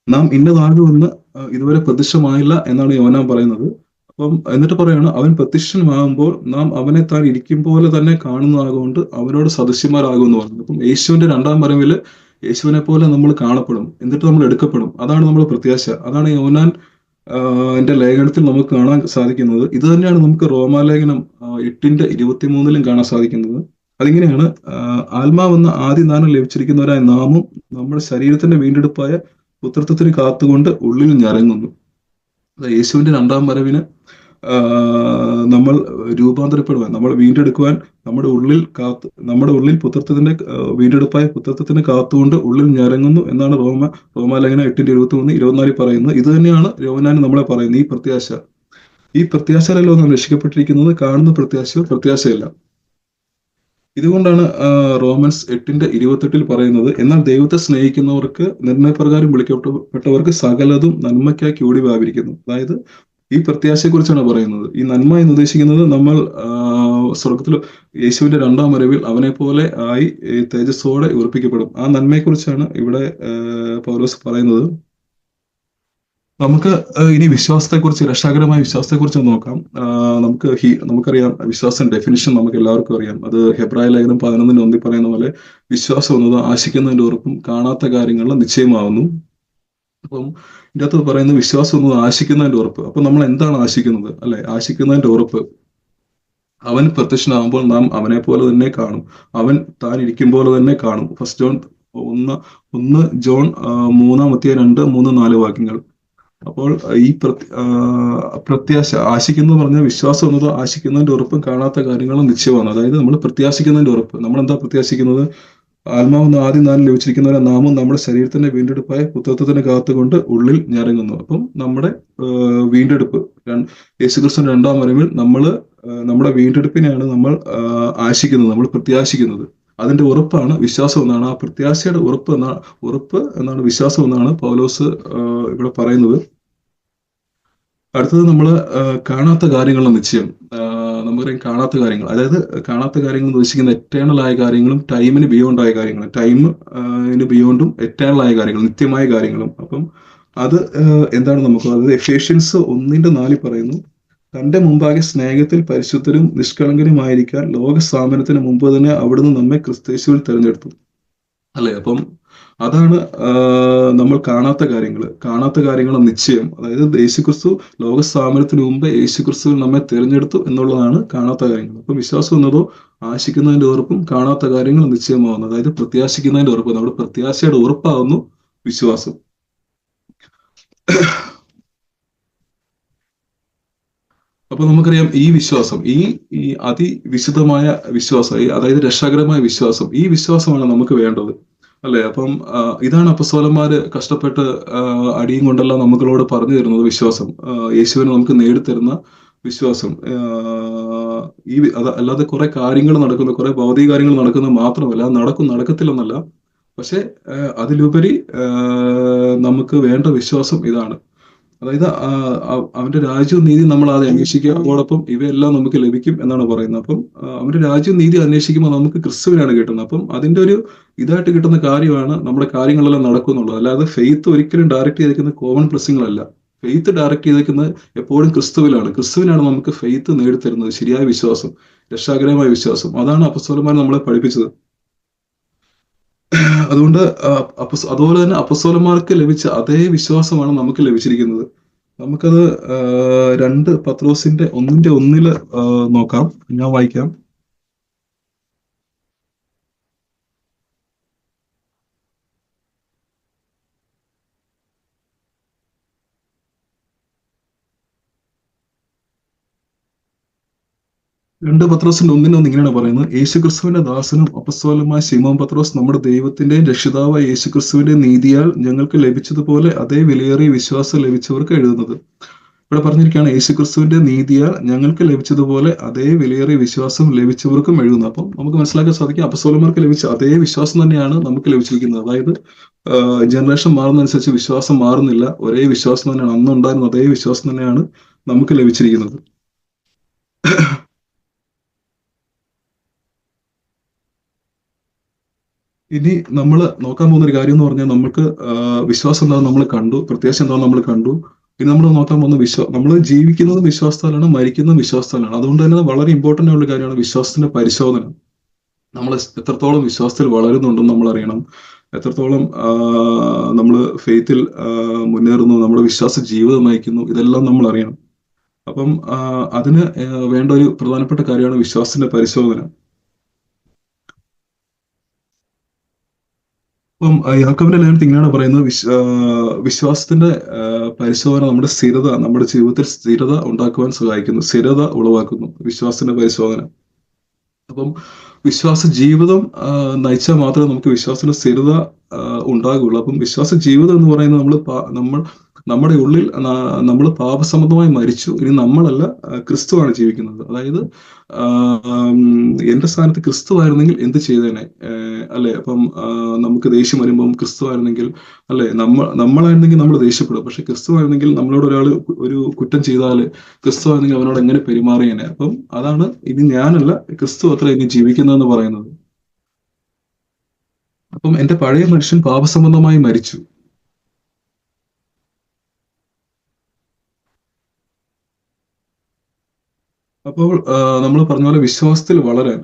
നാം ഇന്നതാകുമെന്ന് ഇതുവരെ പ്രത്യക്ഷമായില്ല എന്നാണ് യോഹന്നാൻ പറയുന്നത്. അപ്പം എന്നിട്ട് പറയാണ്, അവൻ പ്രത്യക്ഷമാകുമ്പോൾ നാം അവനെ താൻ ഇരിക്കും പോലെ തന്നെ കാണുന്നതാകൊണ്ട് അവനോട് സദസ്യന്മാരാകുമെന്ന് പറഞ്ഞു. അപ്പം യേശുവിന്റെ 2-ാം വരവില് യേശുവിനെ പോലെ നമ്മൾ കാണപ്പെടും, എന്നിട്ട് നമ്മൾ എടുക്കപ്പെടും. അതാണ് നമ്മുടെ പ്രത്യാശ. അതാണ് യോഹന്നാൻ എന്റെ ലേഖനത്തിൽ നമുക്ക് കാണാൻ സാധിക്കുന്നത്. ഇത് തന്നെയാണ് നമുക്ക് റോമാലേഖനം 8:23 കാണാൻ സാധിക്കുന്നത്. അതിങ്ങനെയാണ്, ആത്മാവെന്ന ആദ്യ ദാനം ലഭിച്ചിരിക്കുന്നവരായ നാമും നമ്മുടെ ശരീരത്തിന്റെ വീണ്ടെടുപ്പായ പുത്രത്വത്തിന് കാത്തുകൊണ്ട് ഉള്ളിൽ ഞരങ്ങുന്നു. യേശുവിന്റെ 2-ാം വരവിന് നമ്മൾ രൂപാന്തരപ്പെടുവാൻ, നമ്മൾ വീണ്ടെടുക്കുവാൻ നമ്മുടെ ഉള്ളിൽ പുത്രത്വത്തിന്റെ വീണ്ടെടുപ്പായ പുത്രത്വത്തിന് കാത്തുകൊണ്ട് ഉള്ളിൽ ഞരങ്ങുന്നു എന്നാണ് റോമാലേഖനം 8:23, 24 പറയുന്നത്. ഇത് തന്നെയാണ് യോഹന്നാൻ നമ്മളെ പറയുന്നത്, ഈ പ്രത്യാശയിലല്ലോ നാം രക്ഷിക്കപ്പെട്ടിരിക്കുന്നത്. കാണുന്ന പ്രത്യാശയല്ല. ഇതുകൊണ്ടാണ് റോമൻസ് 8:28 പറയുന്നത്, എന്നാൽ ദൈവത്തെ സ്നേഹിക്കുന്നവർക്ക് നിർണയപ്രകാരം വിളിക്കപ്പെട്ടവർക്ക് സകലതും നന്മയ്ക്കായി കൂടി വ്യാപരിക്കുന്നു. അതായത് ഈ പ്രത്യാശയെക്കുറിച്ചാണ് പറയുന്നത്. ഈ നന്മ എന്ന് ഉദ്ദേശിക്കുന്നത് നമ്മൾ സ്വർഗത്തിൽ യേശുവിന്റെ 2-ാം വരവിൽ അവനെ പോലെ ആയി തേജസ്സോടെ ഉറപ്പിക്കപ്പെടും. ആ നന്മയെക്കുറിച്ചാണ് ഇവിടെ പൗലോസ് പറയുന്നത്. നമുക്ക് ഇനി രക്ഷാകരമായ വിശ്വാസത്തെക്കുറിച്ച് നോക്കാം. നമുക്കറിയാം, വിശ്വാസം ഡെഫിനിഷൻ നമുക്ക് എല്ലാവർക്കും അറിയാം. അത് ഹെബ്രായ ലേഖനം 11:1 പറയുന്ന പോലെ, വിശ്വാസം എന്നത് ആശിക്കുന്നതിന്റെ ഉറപ്പും കാണാത്ത കാര്യങ്ങളിൽ നിശ്ചയമാവുന്നു. അപ്പം ഇതിൻ്റെ അകത്ത് പറയുന്നത് വിശ്വാസം എന്നത് ആശിക്കുന്നതിന്റെ ഉറപ്പ്. അപ്പൊ നമ്മൾ എന്താണ് ആശിക്കുന്നത്, അല്ലെ? ആശിക്കുന്നതിന്റെ ഉറപ്പ്, അവൻ പ്രത്യക്ഷനാകുമ്പോൾ നാം അവനെ പോലെ തന്നെ കാണും, അവൻ താൻ ഇരിക്കും പോലെ തന്നെ കാണും. 1 ജോൺ 3-ാം അധ്യായം 2, 3, 4 വാക്യങ്ങൾ. അപ്പോൾ ഈ പ്രത്യാശ, ആശിക്കുന്നത് പറഞ്ഞാൽ വിശ്വാസം എന്നത് ആശിക്കുന്നതിന്റെ ഉറപ്പും കാണാത്ത കാര്യങ്ങളും നിശ്ചയമാണ്. അതായത് നമ്മൾ പ്രത്യാശിക്കുന്നതിന്റെ ഉറപ്പ്, നമ്മൾ എന്താ പ്രത്യാശിക്കുന്നത്? ആത്മാവെന്ന് ആദ്യം നാം ലഭിച്ചിരിക്കുന്നവരെ നാമും നമ്മുടെ ശരീരത്തിന്റെ വീണ്ടെടുപ്പായ പുത്രത്വത്തിന് കാത്തുകൊണ്ട് ഉള്ളിൽ ഞരങ്ങുന്നു. അപ്പം നമ്മുടെ വീണ്ടെടുപ്പ്, യേശുക്രിസ്തുവിന്റെ 2-ാം വരവിൽ നമ്മുടെ വീണ്ടെടുപ്പിനെയാണ് നമ്മൾ ആശിക്കുന്നത്, നമ്മൾ പ്രത്യാശിക്കുന്നത്. അതിന്റെ ഉറപ്പാണ് വിശ്വാസം എന്നാണ്, ആ പ്രത്യാശയുടെ ഉറപ്പ് എന്നാണ് വിശ്വാസം എന്നാണ് പൗലോസ് ഇവിടെ പറയുന്നത്. അടുത്തത് നമ്മൾ കാണാത്ത കാര്യങ്ങളുടെ നിശ്ചയം. നമുക്കറിയാം, കാണാത്ത കാര്യങ്ങൾ, അതായത് കാണാത്ത കാര്യങ്ങൾ എന്ന് ഉദ്ദേശിക്കുന്ന എറ്റേണൽ ആയ കാര്യങ്ങളും ടൈമിന് ബിയോണ്ട് ആയ കാര്യങ്ങളും, ടൈമിന് ബിയോണ്ടും എറ്റേണൽ ആയ കാര്യങ്ങളും നിത്യമായ കാര്യങ്ങളും. അപ്പം അത് എന്താണ് നമുക്ക്, അതായത് എഫേഷ്യൻസ് 1:4 പറയുന്നു, തന്റെ മുമ്പാകെ സ്നേഹത്തിൽ പരിശുദ്ധരും നിഷ്കളങ്കരുമായിരിക്കാൻ ലോക സ്ഥാപനത്തിന് മുമ്പ് തന്നെ അവിടുന്ന് നമ്മെ ക്രിസ്തുയേശുവിൽ തിരഞ്ഞെടുത്തു. അല്ലെ? അപ്പം അതാണ് നമ്മൾ കാണാത്ത കാര്യങ്ങൾ നിശ്ചയം. അതായത് യേശുക്രിസ്തു ലോക സ്ഥാപനത്തിന് മുമ്പേ യേശുക്രിസ്തുവിൽ നമ്മെ തിരഞ്ഞെടുത്തു എന്നുള്ളതാണ് കാണാത്ത കാര്യങ്ങൾ. അപ്പൊ വിശ്വാസം എന്നതോ ആശിക്കുന്നതിന്റെ ഉറപ്പും കാണാത്ത കാര്യങ്ങൾ നിശ്ചയമാവുന്നു. അതായത് പ്രത്യാശിക്കുന്നതിന്റെ ഉറപ്പ്, നമ്മുടെ പ്രത്യാശയുടെ ഉറപ്പാകുന്നു വിശ്വാസം. അപ്പൊ നമുക്കറിയാം ഈ വിശ്വാസം, ഈ ഈ അതിവിശുദ്ധമായ വിശ്വാസം, അതായത് രക്ഷാകരമായ വിശ്വാസം, ഈ വിശ്വാസമാണ് നമുക്ക് വേണ്ടത്, അല്ലെ? അപ്പം ഇതാണ് അപ്പസ്തോലന്മാര് കഷ്ടപ്പെട്ട് അടിയും കൊണ്ടെല്ലാം നമ്മളോട് പറഞ്ഞു തരുന്നത്. വിശ്വാസം, യേശുവിനെ നമുക്ക് നേടിത്തരുന്ന വിശ്വാസം. അല്ലാതെ കുറെ കാര്യങ്ങൾ നടക്കുന്നു, കുറെ ഭൗതിക കാര്യങ്ങൾ നടക്കുന്നത് മാത്രമല്ല, നടക്കത്തില്ലെന്നല്ല. പക്ഷെ അതിലുപരി നമുക്ക് വേണ്ട വിശ്വാസം ഇതാണ്. അതായത് അവന്റെ രാജ്യവും നീതി നമ്മൾ ആദ്യം അന്വേഷിക്കുക, അതോടൊപ്പം ഇവയെല്ലാം നമുക്ക് ലഭിക്കും എന്നാണ് പറയുന്നത്. അപ്പം അവന്റെ രാജ്യവും നീതി അന്വേഷിക്കുമ്പോൾ നമുക്ക് ക്രിസ്തുവിനാണ് കിട്ടുന്നത്. അപ്പം അതിന്റെ ഒരു ഇതായിട്ട് കിട്ടുന്ന കാര്യമാണ് നമ്മുടെ കാര്യങ്ങളെല്ലാം നടക്കുന്നുള്ളത്. അല്ലാതെ ഫെയ്ത്ത് ഒരിക്കലും ഡയറക്റ്റ് ചെയ്തേക്കുന്ന കോമൺ ബ്ലെസ്സിങ്ങളല്ല. ഫെയ്ത്ത് ഡയറക്റ്റ് ചെയ്തേക്കുന്നത് എപ്പോഴും ക്രിസ്തുവിനാണ് നമുക്ക് ഫെയ്ത്ത് നേടിത്തരുന്നത്, ശരിയായ വിശ്വാസം, രക്ഷാകരമായ വിശ്വാസം. അതാണ് അപ്പസ്തോലന്മാർ നമ്മളെ പഠിപ്പിച്ചത്. അതുകൊണ്ട് അതുപോലെ തന്നെ അപ്പസ്തോലന്മാർക്ക് ലഭിച്ച അതേ വിശ്വാസമാണ് നമുക്ക് ലഭിച്ചിരിക്കുന്നത്. നമുക്കത് 2 പത്രോസിന്റെ 1:1 നോക്കാം. ഞാൻ വായിക്കാം. രണ്ട് പത്രോസിന്റെ 1:1 ഇങ്ങനെയാണ് പറയുന്നത്: യേശുക്രിസ്തുവിന്റെ ദാസനും അപ്പസ്തോലനുമായ ശിമോൻ പത്രോസ്, നമ്മുടെ ദൈവത്തിന്റെയും രക്ഷിതാവായ യേശുക്രിസ്തുവിന്റെ നീതിയാൽ ഞങ്ങൾക്ക് ലഭിച്ചതുപോലെ അതേ വിലയേറിയ വിശ്വാസം ലഭിച്ചവർക്ക് എഴുതുന്നത്. ഇവിടെ പറഞ്ഞിരിക്കുകയാണ്, യേശുക്രിസ്തുവിന്റെ നീതിയാൽ ഞങ്ങൾക്ക് ലഭിച്ചതുപോലെ അതേ വിലയേറിയ വിശ്വാസം ലഭിച്ചവർക്കും എഴുതുന്നു. അപ്പം നമുക്ക് മനസ്സിലാക്കാൻ സാധിക്കും, അപ്പസ്തോലന്മാർക്ക് ലഭിച്ച അതേ വിശ്വാസം തന്നെയാണ് നമുക്ക് ലഭിച്ചിരിക്കുന്നത്. അതായത് ജനറേഷൻ മാറുന്നതനുസരിച്ച് വിശ്വാസം മാറുന്നില്ല, ഒരേ വിശ്വാസം തന്നെയാണ്, അന്നുണ്ടായിരുന്ന അതേ വിശ്വാസം തന്നെയാണ് നമുക്ക് ലഭിച്ചിരിക്കുന്നത്. ഇനി നമ്മൾ നോക്കാൻ പോകുന്ന ഒരു കാര്യം എന്ന് പറഞ്ഞാൽ, നമുക്ക് വിശ്വാസം എന്താണെന്ന് നമ്മൾ കണ്ടു, പ്രത്യാശ എന്താണെന്ന് നമ്മൾ കണ്ടു. ഇനി നമ്മൾ നോക്കാൻ പോകുന്ന നമ്മൾ ജീവിക്കുന്നത് വിശ്വാസത്താലാണ്, മരിക്കുന്നത് വിശ്വാസത്താലാണ്. അതുകൊണ്ട് തന്നെ വളരെ ഇമ്പോർട്ടന്റ് ആയിട്ടുള്ള കാര്യമാണ് വിശ്വാസത്തിന്റെ പരിശോധന. നമ്മൾ എത്രത്തോളം വിശ്വാസത്തിൽ വളരുന്നുണ്ടെന്ന് നമ്മൾ അറിയണം, എത്രത്തോളം നമ്മൾ ഫെയ്ത്തിൽ മുന്നേറുന്നു, നമ്മുടെ വിശ്വാസ ജീവിതം നയിക്കുന്നു, ഇതെല്ലാം നമ്മൾ അറിയണം. അപ്പം അതിന് വേണ്ട ഒരു പ്രധാനപ്പെട്ട കാര്യമാണ് വിശ്വാസത്തിന്റെ പരിശോധന. അപ്പം യാക്കോബിന്റെ ലേഖനത്തിൽ ഇങ്ങനെയാണ് പറയുന്നത്: വിശ്വാസത്തിന്റെ പരിശോധന നമ്മുടെ ജീവിതത്തിൽ സ്ഥിരത ഉണ്ടാക്കുവാൻ സഹായിക്കുന്നു, സ്ഥിരത ഉളവാക്കുന്നു വിശ്വാസത്തിന്റെ പരിശോധന. അപ്പം വിശ്വാസ ജീവിതം നയിച്ചാൽ മാത്രമേ നമുക്ക് വിശ്വാസത്തിന്റെ സ്ഥിരത ഉണ്ടാകുള്ളൂ. അപ്പം വിശ്വാസ ജീവിതം എന്ന് പറയുന്നത് നമ്മൾ നമ്മുടെ ഉള്ളിൽ നമ്മൾ പാപസംബന്ധമായി മരിച്ചു, ഇനി നമ്മളല്ല, ക്രിസ്തുവാണ് ജീവിക്കുന്നത്. അതായത് എന്റെ സ്ഥാനത്ത് ക്രിസ്തു ആയിരുന്നെങ്കിൽ എന്ത് ചെയ്തേനെ, അല്ലെ? അപ്പം നമുക്ക് ദേഷ്യം വരുമ്പം ക്രിസ്തു ആയിരുന്നെങ്കിൽ, അല്ലെ, നമ്മളായിരുന്നെങ്കിൽ നമ്മൾ ദേഷ്യപ്പെടും. പക്ഷെ ക്രിസ്തു ആയിരുന്നെങ്കിൽ നമ്മളോട് ഒരാൾ ഒരു കുറ്റം ചെയ്താൽ ക്രിസ്തു ആയിരുന്നെങ്കിൽ അവനോട് എങ്ങനെ പെരുമാറിയേനെ. അപ്പം അതാണ്, ഇനി ഞാനല്ല, ക്രിസ്തു അത്ര ഇനി ജീവിക്കുന്നതെന്ന് പറയുന്നത്. അപ്പം എന്റെ പഴയ മനുഷ്യൻ പാപസംബന്ധമായി മരിച്ചു. അപ്പോൾ നമ്മൾ പറഞ്ഞ പോലെ വിശ്വാസത്തിൽ വളരാൻ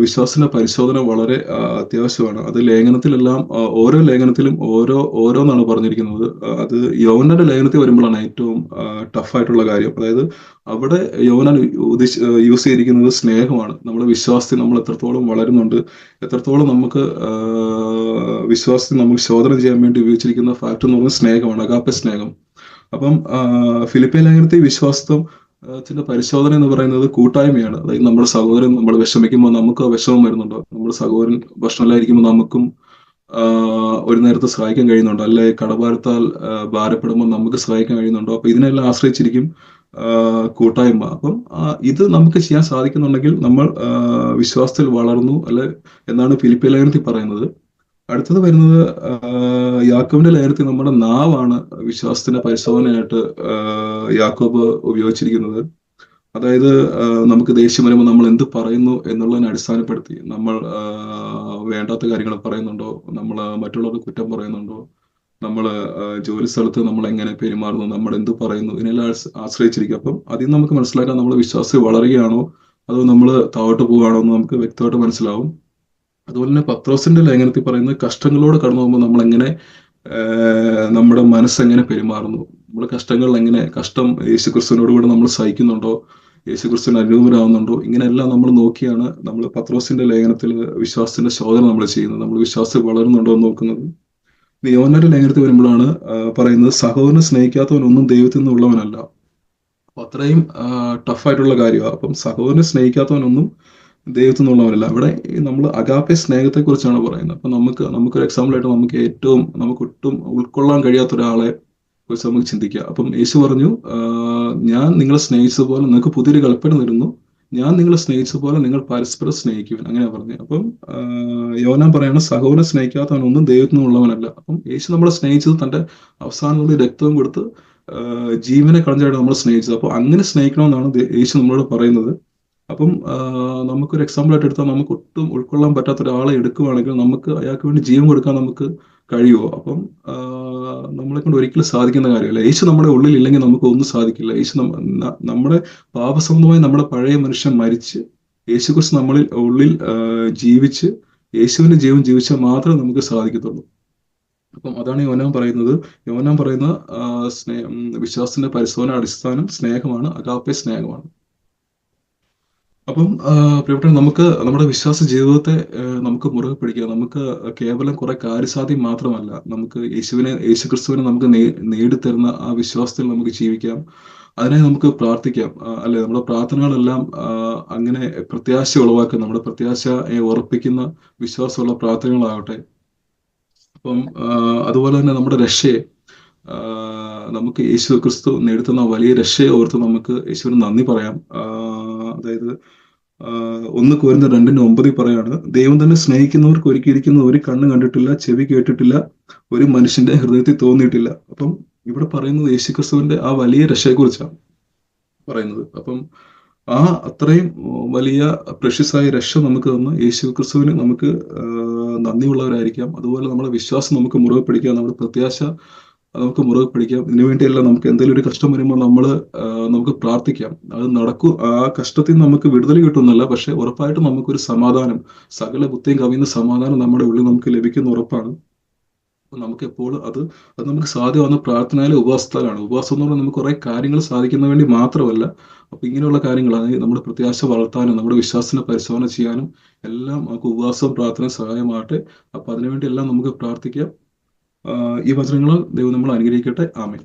വിശ്വാസത്തിന്റെ പരിശോധന വളരെ അത്യാവശ്യമാണ്. അത് ലേഖനത്തിലെല്ലാം, ഓരോ ലേഖനത്തിലും ഓരോന്നാണ് പറഞ്ഞിരിക്കുന്നത്. അത് യോഹന്നാന്റെ ലേഖനത്തിൽ വരുമ്പോഴാണ് ഏറ്റവും ടഫായിട്ടുള്ള കാര്യം. അതായത് അവിടെ യോഹന്നാൻ യൂസ് ചെയ്തിരിക്കുന്നത് സ്നേഹമാണ്. നമ്മുടെ വിശ്വാസത്തിൽ നമ്മൾ എത്രത്തോളം വളരുന്നുണ്ട്, എത്രത്തോളം നമുക്ക് വിശ്വാസത്തിൽ നമുക്ക് ശോധന ചെയ്യാൻ വേണ്ടി ഉപയോഗിച്ചിരിക്കുന്ന ഫാക്ടർ എന്ന് പറയുന്നത് സ്നേഹമാണ്, അഗാപ്പെ സ്നേഹം. അപ്പം ഫിലിപ്പിയ ലേഖനത്തിൽ വിശ്വാസത്തിന്റെ പരിശോധന എന്ന് പറയുന്നത് കൂട്ടായ്മയാണ്. അതായത് നമ്മുടെ സഹോദരൻ നമ്മൾ വിഷമിക്കുമ്പോൾ നമുക്ക് വിഷമം വരുന്നുണ്ടോ, നമ്മുടെ സഹോദരൻ ഭക്ഷണമില്ലായിരിക്കുമ്പോൾ നമുക്കും ഒരു നേരത്തെ സഹായിക്കാൻ കഴിയുന്നുണ്ടോ, അല്ലെ കടഭാരത്താൽ ഭാരപ്പെടുമ്പോൾ നമുക്ക് സഹായിക്കാൻ കഴിയുന്നുണ്ടോ? അപ്പൊ ഇതിനെല്ലാം ആശ്രയിച്ചിരിക്കും കൂട്ടായ്മ. അപ്പം ഇത് നമുക്ക് ചെയ്യാൻ സാധിക്കുന്നുണ്ടെങ്കിൽ നമ്മൾ വിശ്വാസത്തിൽ വളർന്നു, അല്ലെ എന്നാണ് ഫിലിപ്പിയ ലേഖനത്തിൽ പറയുന്നത്. അടുത്തത് വരുന്നത് യാക്കോബിന്റെ ലേഖനത്തിൽ നമ്മുടെ നാവാണ് വിശ്വാസത്തിന്റെ പരിശോധനയായിട്ട് യാക്കോബ് ഉപയോഗിച്ചിരിക്കുന്നത്. അതായത് നമുക്ക് ദേഷ്യം വരുമ്പോൾ നമ്മൾ എന്ത് പറയുന്നു എന്നുള്ളതിനെ അടിസ്ഥാനപ്പെടുത്തി നമ്മൾ വേണ്ടാത്ത കാര്യങ്ങൾ പറയുന്നുണ്ടോ, നമ്മൾ മറ്റുള്ളവർക്ക് കുറ്റം പറയുന്നുണ്ടോ, നമ്മൾ ജോലി സ്ഥലത്ത് നമ്മൾ എങ്ങനെ പെരുമാറുന്നു, നമ്മൾ എന്ത് പറയുന്നു, ഇതിനെല്ലാം ആശ്രയിച്ചിരിക്കും. അപ്പം അതിൽ നമുക്ക് മനസ്സിലാക്കാൻ നമ്മൾ വിശ്വാസത്തിൽ വളരുകയാണോ അതോ നമ്മൾ താഴോട്ട് പോവുകയാണോ എന്ന് നമുക്ക് വ്യക്തമായിട്ട് മനസ്സിലാവും. അതുപോലെ തന്നെ പത്രോസിന്റെ ലേഖനത്തിൽ പറയുന്നത് കഷ്ടങ്ങളോട് കടന്നു പോകുമ്പോൾ നമ്മൾ എങ്ങനെ നമ്മുടെ മനസ്സെങ്ങനെ പെരുമാറുന്നു, നമ്മുടെ കഷ്ടങ്ങൾ എങ്ങനെ, കഷ്ടം യേശു ക്രിസ്തുവിനോട് കൂടെ നമ്മൾ സഹിക്കുന്നുണ്ടോ, യേശു ക്രിസ്തുവിന് അനുരൂപരാകുന്നുണ്ടോ, ഇങ്ങനെയെല്ലാം നമ്മൾ നോക്കിയാണ് നമ്മൾ പത്രോസിന്റെ ലേഖനത്തിൽ വിശ്വാസത്തിന്റെ ശോധന നമ്മൾ ചെയ്യുന്നത്, നമ്മൾ വിശ്വാസത്തിൽ വളരുന്നുണ്ടോ എന്ന് നോക്കുന്നത്. യോഹന്നാന്റെ ലേഖനത്തിൽ വരുമ്പോഴാണ് പറയുന്നത് സഹോദരനെ സ്നേഹിക്കാത്തവനൊന്നും ദൈവത്തിൽ നിന്നുള്ളവനല്ല. അപ്പൊ അത്രയും ടഫായിട്ടുള്ള കാര്യമാണ്. അപ്പം സഹോദരനെ സ്നേഹിക്കാത്തവനൊന്നും ദൈവത്തിൽ നിന്നുള്ളവരല്ല. ഇവിടെ നമ്മൾ അഗാപ്പെ സ്നേഹത്തെ കുറിച്ചാണ് പറയുന്നത്. അപ്പൊ നമുക്കൊരു എക്സാമ്പിൾ ആയിട്ട് നമുക്ക് ഒട്ടും ഉൾക്കൊള്ളാൻ കഴിയാത്ത ഒരാളെ കുറിച്ച് നമുക്ക് ചിന്തിക്കാം. അപ്പം യേശു പറഞ്ഞു, ഞാൻ നിങ്ങളെ സ്നേഹിച്ചതുപോലെ നിങ്ങൾക്ക് പുതിയൊരു കൽപ്പന തരുന്നു, ഞാൻ നിങ്ങളെ സ്നേഹിച്ചതുപോലെ നിങ്ങൾ പരസ്പരം സ്നേഹിക്കുവാൻ, അങ്ങനെയാ പറഞ്ഞത്. അപ്പം യോഹന്നാൻ പറയാണ് സഹോദരനെ സ്നേഹിക്കാത്തവനൊന്നും ദൈവത്തിൽ നിന്നുള്ളവനല്ല. അപ്പം യേശു നമ്മളെ സ്നേഹിച്ചത് തന്റെ അവസാനം രക്തവും കൊടുത്ത് ജീവനെ കളഞ്ഞായിട്ട് നമ്മൾ സ്നേഹിച്ചത്. അപ്പൊ അങ്ങനെ സ്നേഹിക്കണമെന്നാണ് യേശു നമ്മളോട് പറയുന്നത്. അപ്പം നമുക്കൊരു എക്സാമ്പിൾ ആയിട്ട് എടുത്താൽ, നമുക്ക് ഒട്ടും ഉൾക്കൊള്ളാൻ പറ്റാത്ത ഒരാളെ എടുക്കുവാണെങ്കിൽ നമുക്ക് അയാൾക്ക് വേണ്ടി ജീവൻ കൊടുക്കാൻ നമുക്ക് കഴിയുമോ? അപ്പം നമ്മളെ കൊണ്ട് ഒരിക്കലും സാധിക്കുന്ന കാര്യമല്ല. യേശു നമ്മുടെ ഉള്ളിൽ ഇല്ലെങ്കിൽ നമുക്ക് ഒന്നും സാധിക്കില്ല. യേശു നമ്മുടെ പാപസംബന്ധമായി നമ്മുടെ പഴയ മനുഷ്യൻ മരിച്ച് യേശുക്രിസ്തു നമ്മളിൽ ഉള്ളിൽ ജീവിച്ച് യേശുവിന്റെ ജീവൻ ജീവിച്ചാൽ മാത്രമേ നമുക്ക് സാധിക്കത്തുള്ളൂ. അപ്പം അതാണ് യോഹന്നാൻ പറയുന്നത്. യോഹന്നാൻ പറയുന്ന വിശ്വാസത്തിന്റെ പരിശോധന അടിസ്ഥാനം സ്നേഹമാണ്, അഗാപ്പെ സ്നേഹമാണ്. അപ്പം പ്രിയപ്പെട്ട നമുക്ക് നമ്മുടെ വിശ്വാസ ജീവിതത്തെ നമുക്ക് മുറുകെ പിടിക്കാം. നമുക്ക് കേവലം കുറെ കാര്യസാധ്യം മാത്രമല്ല, നമുക്ക് യേശുക്രിസ്തുവിനെ നമുക്ക് നേടിത്തരുന്ന ആ വിശ്വാസത്തിൽ നമുക്ക് ജീവിക്കാം. അതിനെ നമുക്ക് പ്രാർത്ഥിക്കാം. അല്ലെ, നമ്മുടെ പ്രാർത്ഥനകളെല്ലാം അങ്ങനെ പ്രത്യാശ ഉളവാക്കുന്ന, നമ്മുടെ പ്രത്യാശയെ ഉറപ്പിക്കുന്ന വിശ്വാസമുള്ള പ്രാർത്ഥനകളാകട്ടെ. അപ്പം അതുപോലെ തന്നെ നമ്മുടെ രക്ഷയെ, നമുക്ക് യേശു ക്രിസ്തു നേടുത്തുന്ന വലിയ രക്ഷയെ ഓർത്ത് നമുക്ക് യേശുവിന് നന്ദി പറയാം. അതായത് 1 കൊരിന്ത്യർ 2:9 പറയാണ്, ദൈവം തന്നെ സ്നേഹിക്കുന്നവർക്ക് ഒരുക്കിയിരിക്കുന്ന ഒരു കണ്ണ് കണ്ടിട്ടില്ല, ചെവി കേട്ടിട്ടില്ല, ഒരു മനുഷ്യന്റെ ഹൃദയത്തിൽ തോന്നിയിട്ടില്ല. അപ്പം ഇവിടെ പറയുന്നത് യേശുക്രിസ്തുവിന്റെ ആ വലിയ രക്ഷയെക്കുറിച്ചാണ് പറയുന്നത്. അപ്പം ആ അത്രയും വലിയ പ്രഷ്യസായ രക്ഷ നമുക്ക് തന്ന യേശുക്രിസ്തുവിന് നമുക്ക് നന്ദിയുള്ളവരായിരിക്കാം. അതുപോലെ നമ്മുടെ വിശ്വാസം നമുക്ക് മുറുകെ പിടിക്കാം, നമ്മുടെ പ്രത്യാശ നമുക്ക് മുറുകെ പിടിക്കാം. ഇതിനുവേണ്ടിയല്ല, നമുക്ക് എന്തെങ്കിലും ഒരു കഷ്ടം വരുമ്പോൾ നമുക്ക് പ്രാർത്ഥിക്കാം. അത് നടക്കും. ആ കഷ്ടത്തിൽ നമുക്ക് വിടുതൽ കിട്ടുന്നല്ല, പക്ഷെ ഉറപ്പായിട്ടും നമുക്കൊരു സമാധാനം, സകല ബുദ്ധിയും കവിയുന്ന സമാധാനം നമ്മുടെ ഉള്ളിൽ നമുക്ക് ലഭിക്കുന്ന ഉറപ്പാണ്. അപ്പൊ നമുക്ക് എപ്പോഴും അത് നമുക്ക് സാധ്യമാകുന്ന പ്രാർത്ഥനയിലെ ഉപവാസത്താലാണ്. ഉപവാസം എന്ന് പറഞ്ഞാൽ നമുക്ക് കുറെ കാര്യങ്ങൾ സാധിക്കുന്ന വേണ്ടി മാത്രമല്ല. അപ്പൊ ഇങ്ങനെയുള്ള കാര്യങ്ങൾ, അതായത് നമ്മുടെ പ്രത്യാശ വളർത്താനും നമ്മുടെ വിശ്വാസത്തിനെ പരിശോധന ചെയ്യാനും എല്ലാം നമുക്ക് ഉപവാസവും പ്രാർത്ഥനയും സഹായമാകട്ടെ. അപ്പൊ അതിനുവേണ്ടി എല്ലാം നമുക്ക് പ്രാർത്ഥിക്കാം. ഈ വചനങ്ങൾ ദൈവം നമ്മൾ അനുഗ്രഹിക്കട്ടെ. ആമേൻ.